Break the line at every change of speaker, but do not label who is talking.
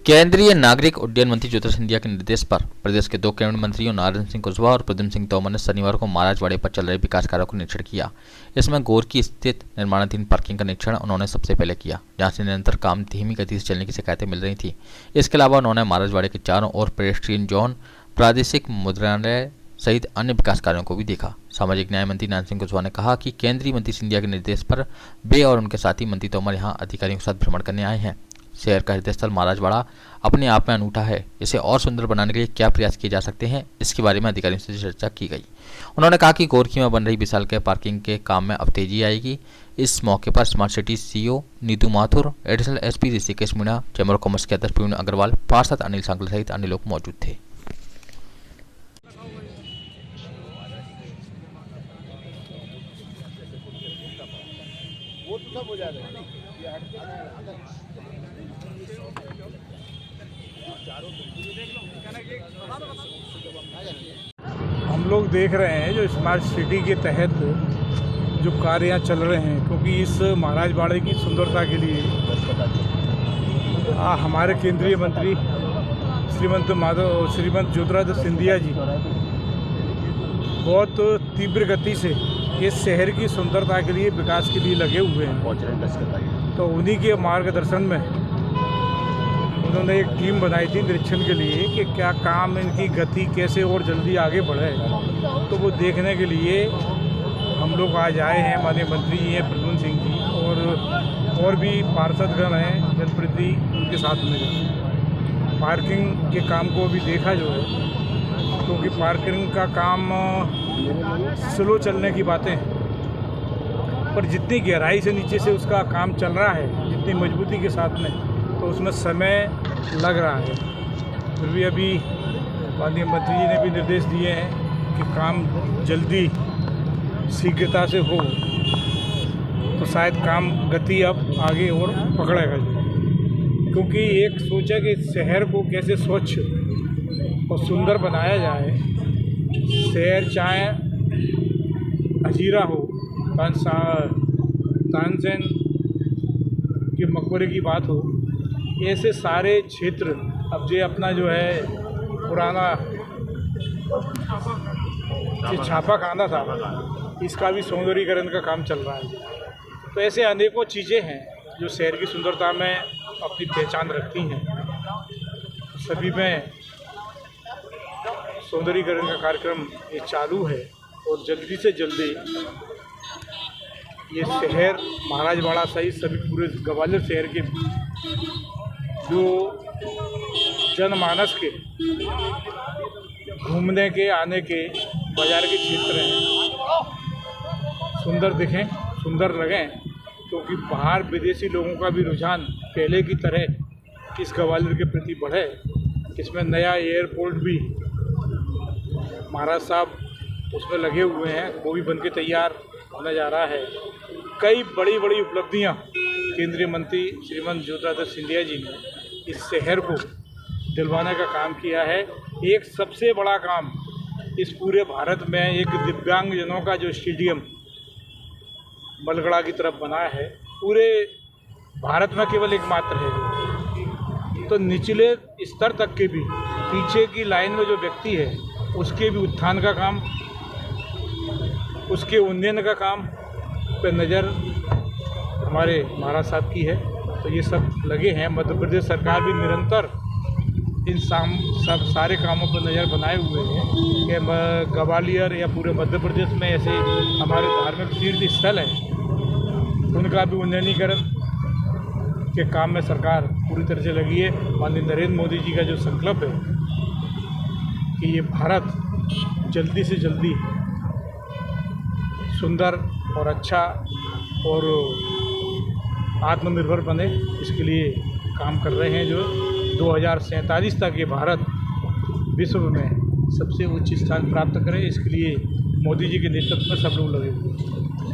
केंद्रीय नागरिक उड्डयन मंत्री ज्योतिरादित्य सिंधिया के निर्देश पर प्रदेश के दो कैबिनेट मंत्रियों नारायण सिंह कुशवाहा और प्रद्युम्न सिंह तोमर ने शनिवार को महाराजवाड़े पर चल रहे विकास कार्यों का निरीक्षण किया। इसमें गोरकी स्थित निर्माणाधीन पार्किंग का निरीक्षण उन्होंने सबसे पहले किया, जहां से निरंतर काम धीमी गति से चलने की शिकायतें मिल रही थी। इसके अलावा उन्होंने महाराजवाड़े के चारों ओर पेडेस्ट्रियन जोन, प्रादेशिक मुद्रणालय सहित अन्य विकास कार्यों को भी देखा। सामाजिक न्याय मंत्री नारायण सिंह कुशवाहा ने कहा कि केंद्रीय मंत्री सिंधिया के निर्देश पर वे और उनके साथी मंत्री तोमर यहां अधिकारियों के साथ भ्रमण करने आए हैं। शहर का हृदय स्थल महाराजवाड़ा अपने आप में अनूठा है। इसे और सुंदर बनाने के लिए क्या प्रयास किए जा सकते हैं, इसके बारे में अधिकारियों से चर्चा की गई। उन्होंने कहा कि गोरखी में बन रही विशालकाय पार्किंग के काम में अब तेजी आएगी। इस मौके पर smart city CEO Neetu Mathur, additional SP Rishikesh Meena, chamber of commerce के अध्यक्ष प्रवीण अग्रवाल, पार्षद अनिल सांगल सहित अन्य लोग मौजूद थे।
हम लोग देख रहे हैं जो स्मार्ट सिटी के तहत जो कार्य यहाँ चल रहे हैं, क्योंकि इस महाराजवाड़े की सुंदरता के लिए हमारे केंद्रीय मंत्री श्रीमंत ज्योतिरादित्य सिंधिया जी बहुत तीव्र गति से इस शहर की सुंदरता के लिए, विकास के लिए लगे हुए हैं। तो उन्हीं के मार्गदर्शन में उन्होंने एक टीम बनाई थी निरीक्षण के लिए कि क्या काम, इनकी गति कैसे और जल्दी आगे बढ़े। तो वो देखने के लिए हम लोग आज आए हैं। माननीय मंत्री जी हैं प्रद्युम्न सिंह जी और भी पार्षदगण हैं, जनप्रतिनिधि उनके साथ में पार्किंग के काम को भी देखा जो है, क्योंकि पार्किंग का काम स्लो चलने की बातें हैं, पर जितनी गहराई से नीचे से उसका काम चल रहा है, जितनी मजबूती के साथ में, तो उसमें समय लग रहा है। फिर भी अभी माननीय मंत्री जी ने भी निर्देश दिए हैं कि काम जल्दी शीघ्रता से हो, तो शायद काम गति अब आगे और पकड़ेगा। क्योंकि एक सोचा कि शहर को कैसे स्वच्छ और सुंदर बनाया जाए। शहर चाहे हजीरा हो, तानसेन के मकबरे की बात हो, ऐसे सारे क्षेत्र अब जो अपना जो है पुराना जो छापा खाना था, इसका भी सौंदर्यीकरण का काम चल रहा है। तो ऐसे अनेकों चीज़ें हैं जो शहर की सुंदरता में अपनी पहचान रखती हैं। सभी में सौंदर्यीकरण का कार्यक्रम ये चालू है और जल्दी से जल्दी ये शहर महाराजवाड़ा सहित सभी पूरे ग्वालियर शहर के जो जनमानस के घूमने के, आने के, बाजार के क्षेत्र हैं, सुंदर दिखें, सुंदर लगें। क्योंकि बाहर विदेशी लोगों का भी रुझान पहले की तरह इस ग्वालियर के प्रति बढ़े। इसमें नया एयरपोर्ट भी महाराज साहब उसमें लगे हुए हैं, वो भी बनके तैयार होने जा रहा है। कई बड़ी बड़ी उपलब्धियां केंद्रीय मंत्री श्रीमंत ज्योतिरादित्य सिंधिया जी ने इस शहर को दिलवाने का काम किया है। एक सबसे बड़ा काम इस पूरे भारत में एक दिव्यांगजनों का जो स्टेडियम बलगड़ा की तरफ बना है, पूरे भारत में केवल एकमात्र है। तो निचले स्तर तक के भी, पीछे की लाइन में जो व्यक्ति है उसके भी उत्थान का काम, उसके उन्नयन का काम पे नज़र हमारे महाराज साहब की है। तो ये सब लगे हैं। मध्य प्रदेश सरकार भी निरंतर इन सब सारे कामों पर नज़र बनाए हुए हैं कि ग्वालियर या पूरे मध्य प्रदेश में ऐसे हमारे धार्मिक तीर्थ स्थल हैं, उनका भी उन्नयनीकरण के काम में सरकार पूरी तरह से लगी है। माननीय नरेंद्र मोदी जी का जो संकल्प है कि ये भारत जल्दी से जल्दी सुंदर और अच्छा और आत्मनिर्भर बने, इसके लिए काम कर रहे हैं। जो 2047 तक ये भारत विश्व में सबसे उच्च स्थान प्राप्त करे, इसके लिए मोदी जी के नेतृत्व में सब लोग लगे हुए हैं।